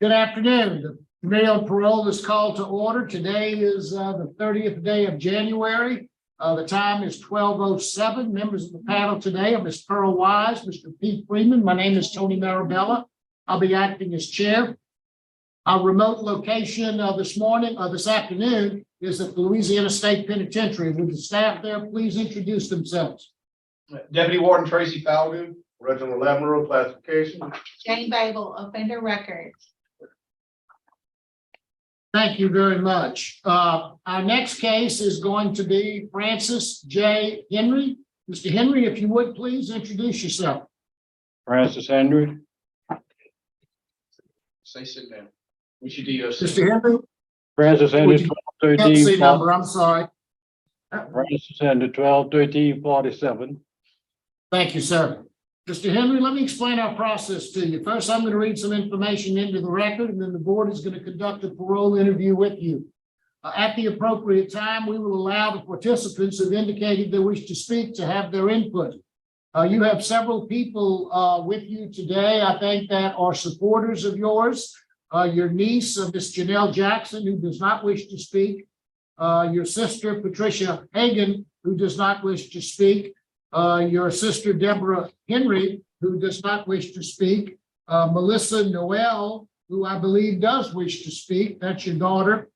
Good afternoon. The Committee on Parole is called to order. Today is the 30th day of January. The time is 12:07. Members of the panel today are Ms. Pearl Wise, Mr. Pete Freeman. My name is Tony Marabella. I'll be acting as chair. Our remote location this afternoon is at the Louisiana State Penitentiary. Would the staff there please introduce themselves? Deputy Warden Tracy Falgoon, Reginald Lamero, classification. Jane Babel, offender records. Thank you very much. Our next case is going to be Francis J. Henry. Mr. Henry, if you would please introduce yourself. Francis Henry. Say sit down. What's your DOC? Mr. Henry, Francis Henry, Would you- 1213. LC number, I'm sorry. Francis Henry, 121347. Thank you, sir. Mr. Henry, let me explain our process to you. First, I'm going to read some information into the record, and then the board is going to conduct a parole interview with you. At the appropriate time, we will allow the participants who've indicated they wish to speak to have their input. You have several people with you today, I think, that are supporters of yours. Your niece, Miss Janelle Jackson, who does not wish to speak. Your sister, Patricia Hagan, who does not wish to speak. Your sister, Deborah Henry, who does not wish to speak. Melissa Noel, who I believe does wish to speak. That's your daughter.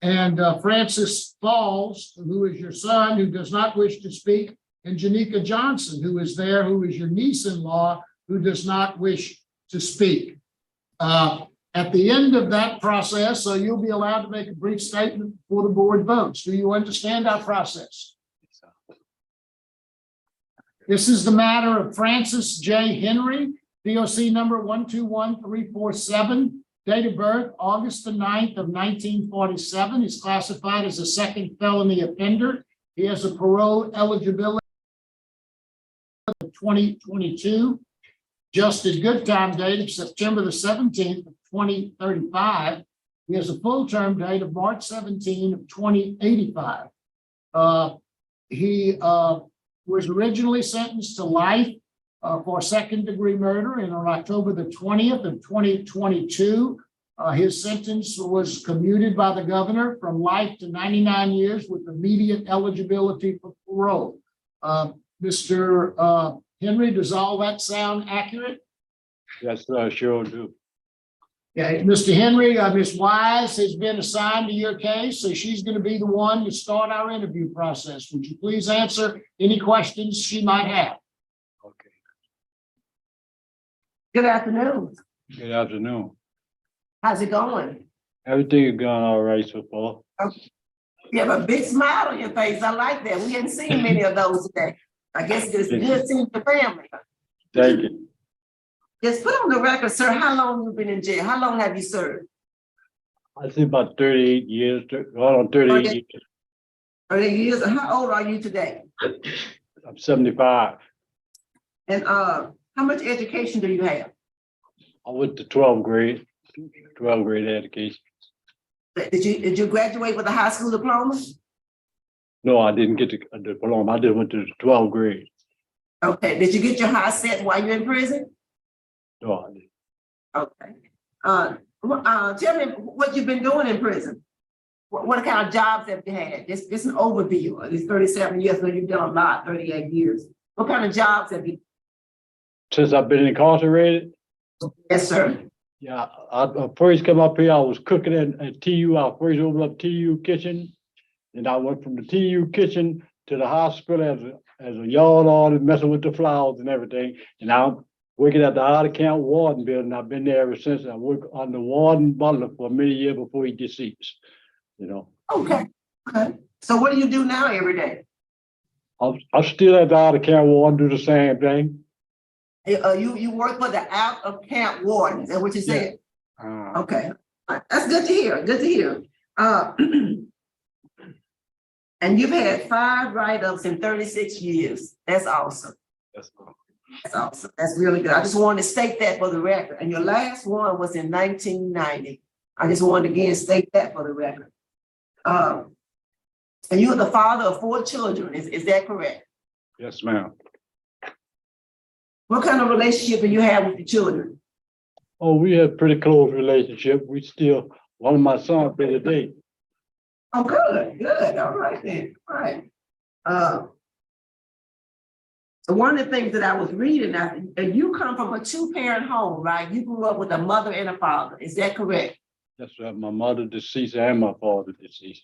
And Francis Falls, who is your son, who does not wish to speak. And Janika Johnson, who is there, who is your niece-in-law, who does not wish to speak. At the end of that process, you'll be allowed to make a brief statement before the board votes. Do you understand our process? This is the matter of Francis J. Henry, DOC number 121347, date of birth August the 9th of 1947. He's classified as a second felony offender. He has a parole eligibility of 2022, adjusted good time date of September the 17th of 2035. He has a full term date of March 17 of 2085. He was originally sentenced to life for second degree murder, and on October the 20th of 2022, his sentence was commuted by the governor from life to 99 years with immediate eligibility for parole. Mr. Henry, does all that sound accurate? Yes, I sure do. Yeah, Mr. Henry, Ms. Wise has been assigned to your case, so she's going to be the one to start our interview process. Would you please answer any questions she might have? Okay. Good afternoon. Good afternoon. How's it going? Everything is going all right so far. You have a big smile on your face. I like that. We hadn't seen many of those today. I guess it's good seeing your family. Thank you. Just put on the record, sir, how long you've been in jail? How long have you served? I think about 38 years, 38 years. 30 years. And how old are you today? I'm 75. And how much education do you have? I went to 12th grade education. Did you graduate with a high school diploma? No, I didn't get a diploma. I just went to the 12th grade. Okay. Did you get your high set while you're in prison? No, I didn't. Okay. Tell me what you've been doing in prison. What kind of jobs have you had? Just an overview of these 37 years. So you've done a lot, 38 years. What kind of jobs have you? Since I've been incarcerated? Yes, sir. Yeah, I first come up here, I was cooking at TU. I first opened up TU kitchen. And I went from the TU kitchen to the hospital as a yard artist, messing with the flowers and everything. And I'm working at the out-of-count warden building. I've been there ever since. I worked on the warden butler for many years before he deceased, you know. Okay. Okay. So what do you do now every day? I'm still at the out-of-count warden, do the same thing. You work for the out-of-camp warden. Is that what you said? Okay. That's good to hear. Good to hear. And you've had 5 write-ups in 36 years. That's awesome. That's awesome. That's really good. I just wanted to state that for the record. And your last one was in 1990. I just wanted to again state that for the record. And you are the father of 4 children. Is that correct? Yes, ma'am. What kind of relationship do you have with the children? Oh, we had a pretty close relationship. We still, one of my sons to today. Oh, good, good, all right then, all right. So one of the things that I was reading, and you come from a two-parent home, right? You grew up with a mother and a father, is that correct? That's right. My mother deceased and my father deceased.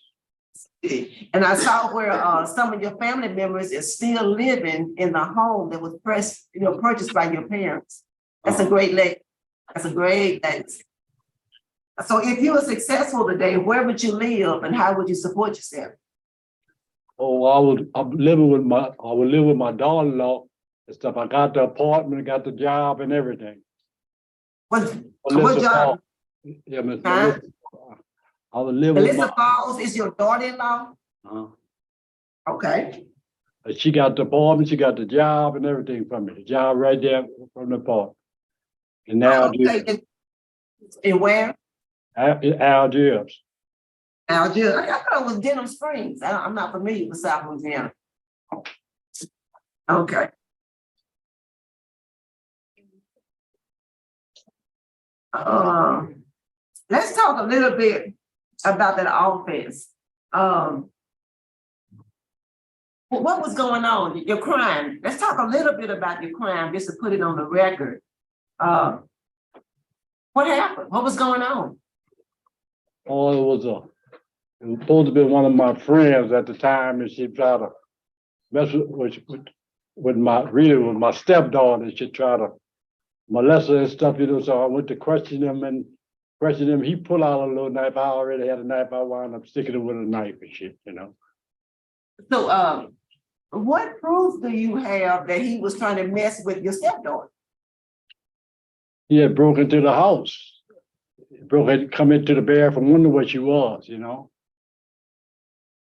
And I saw where some of your family members is still living in the home that was purchased by your parents. That's a great legacy. That's a great legacy. So if you were successful today, where would you live and how would you support yourself? Oh, I would live with my daughter-in-law and stuff. I got the apartment, got the job and everything. What Melissa job? Paul. Yeah, Miss Huh? Melissa. I would live with Melissa Falls is your daughter-in-law? Okay. She got the apartment, she got the job and everything from me. The job right there from the apartment. And now Okay. And where? Algiers. Algiers. I thought it was Denham Springs. I'm not familiar with South Louisiana. Okay. Let's talk a little bit about that offense. What was going on? Your crime. Let's talk a little bit about your crime, just to put it on the record. What happened? What was going on? Oh, it was supposed to be one of my friends at the time, and she tried to mess with my stepdaughter. She tried to molest her and stuff, so I went to question him. He pulled out a little knife. I already had a knife. I wound up sticking it with a knife and shit. So, what proof do you have that he was trying to mess with your stepdaughter? He had broke into the house. Had come into the bathroom, wonder what she was,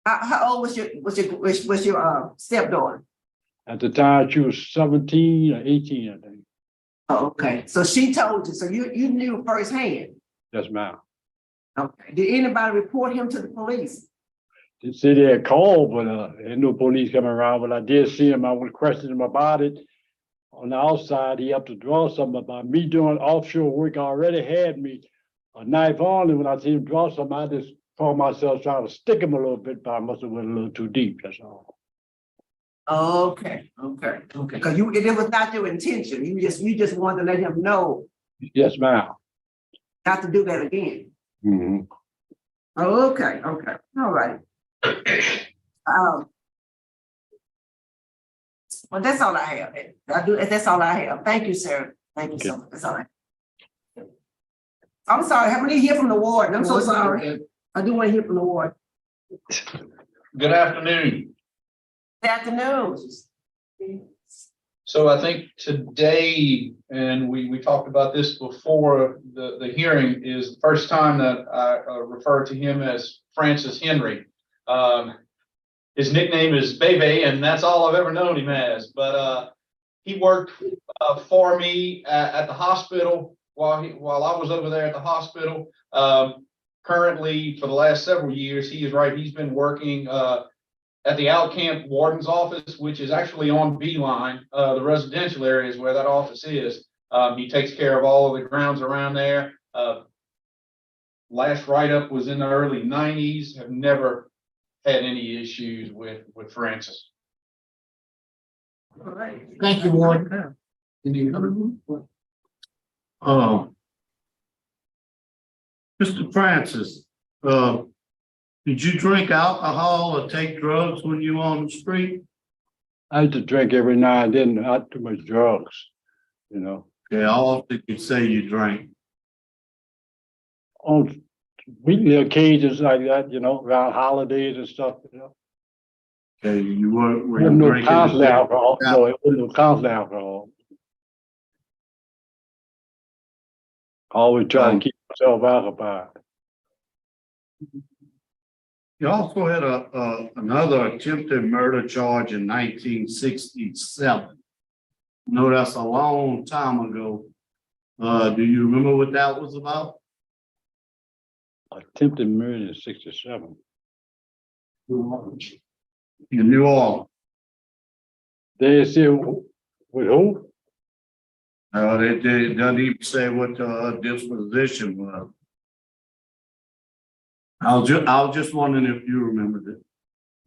How old was your stepdaughter? At the time, she was 17 or 18, I think. Oh, okay. So she told you. So you knew firsthand. Yes, ma'am. Okay. Did anybody report him to the police? They said they had called, but there no police coming around. But I did see him. I went questioning him about it. On the outside, he had to draw something about me doing offshore work. Already had me a knife on, and when I see him draw something, I just caught myself trying to stick him a little bit, but I must have went a little too deep. That's all. Okay. Because it was not your intention. You just wanted to let him know. Yes, ma'am. Not to do that again. Mm-hmm. Okay. All right. Well, that's all I have. That's all I have. Thank you, sir. Thank you so much. That's all right. I'm sorry. I didn't hear from the ward. I'm so sorry. I do want to hear from the ward. Good afternoon. Good afternoon. So I think today, and we talked about this before the hearing, is the first time that I refer to him as Francis Henry. His nickname is Bebe, and that's all I've ever known him as. But he worked for me at the hospital while I was over there at the hospital. Currently, for the last several years, he's been working at the out camp warden's office, which is actually on Beeline, the residential areas where that office is. He takes care of all of the grounds around there. Last write-up was in the early 90s. Have never had any issues with Francis. All right. Thank you, Ward. Any other? Mr. Francis, did you drink alcohol or take drugs when you were on the street? I used to drink every now and then, not too much drugs, Yeah, how often you say you drank? On weekly occasions like that, around holidays and stuff, Okay, you were There you was no drinking? constant alcohol. No, it wasn't no constant alcohol. Always trying to keep myself occupied. You also had another attempted murder charge in 1967. No, that's a long time ago. Do you remember what that was about? Attempted murder in 67. In New Orleans. They said, with who? They doesn't even say what the disposition was. I was just wondering if you remembered it.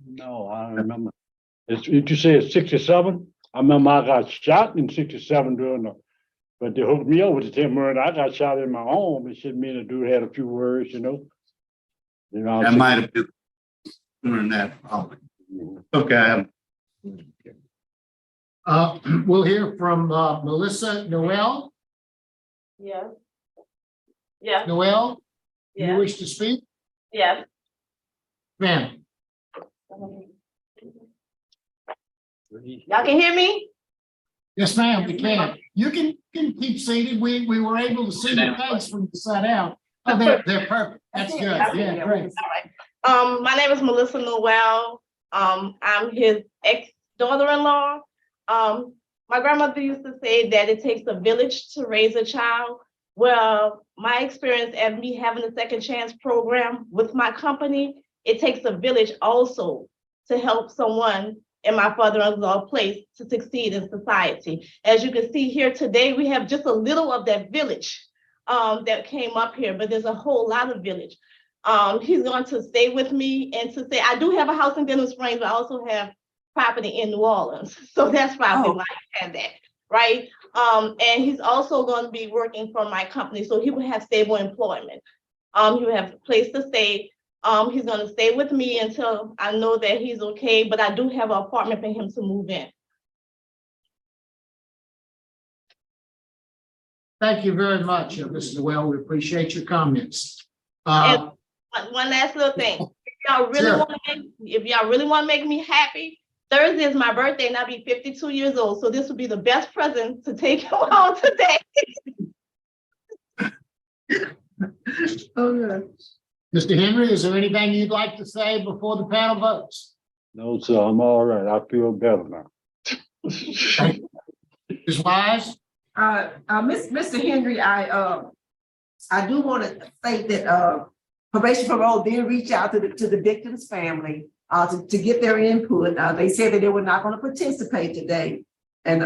No, I don't remember. You say it's 67? I remember I got shot in 67 during the, but they hooked me up with the 10 murder. I got shot in my home. It should mean the dude had a few words, you know. That might have been during that, probably. Okay. We'll hear from Melissa Noel. Yeah. Yeah, Noel, you yeah, wish to speak? yeah. Ma'am. Y'all can hear me? Yes, ma'am, we can. You can keep seated. We were able to see your face when you sat down. Oh, they're perfect. That's good. Yeah, great. My name is Melissa Noel. I'm his ex-daughter-in-law. My grandmother used to say that it takes a village to raise a child. Well, my experience as me having a second chance program with my company, it takes a village also to help someone in my father-in-law place to succeed in society. As you can see here today, we have just a little of that village that came up here, but there's a whole lot of village. He's going to stay with me and to say, I do have a house in Denham Springs, but I also have property in New Orleans. So that's probably why I have that, right? And he's also going to be working for my company, so he will have stable employment. He will have a place to stay. He's going to stay with me until I know that he's okay, but I do have an apartment for him to move in. Thank you very much, Mrs. Noel. We appreciate your comments. And one last little thing. If y'all really Sure. want to make me happy, Thursday is my birthday and I'll be 52 years old. So this would be the best present to take him home today. Mr. Henry, is there anything you'd like to say before the panel votes? No, sir, I'm all right. I feel better now. Ms. Wise? Mr. Henry, I do want to state that probation parole did reach out to the victim's family to get their input. They said that they were not going to participate today, and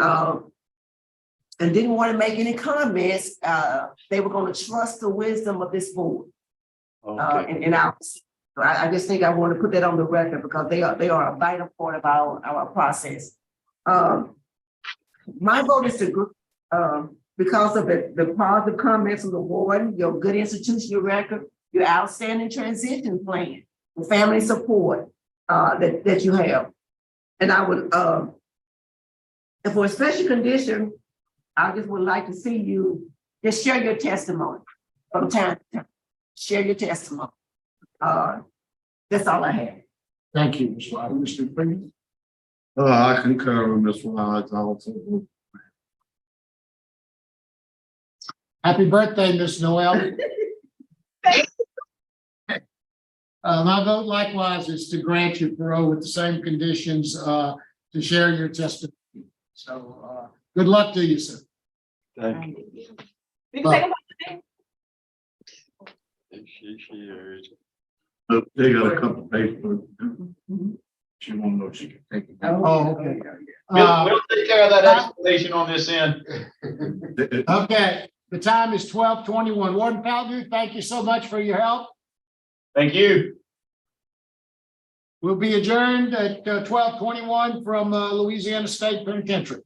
didn't want to make any comments. They were going to trust the wisdom of this board. Okay. And I just think I want to put that on the record because they are a vital part of our process. My vote is to agree. Because of the positive comments of the board, your good institutional record, your outstanding transition plan, the family support that you have. And I would, and for a special condition, I just would like to see you just share your testimony from time to time. Share your testimony. That's all I have. Thank you, Ms. Wise. Mr. Freeman? I concur with Ms. Wise also. Happy birthday, Ms. Noel. My vote likewise is to grant you parole with the same conditions to share your testimony. So good luck to you, sir. Thank We can take him home today. you. Look, they got a couple papers. She won't know she can take it. Oh, okay. We'll take care of that explanation on this end. Okay, the time is 12:21. Warden Paldue, thank you so much for your help. Thank you. We'll be adjourned at 12:21 from Louisiana State Penitentiary.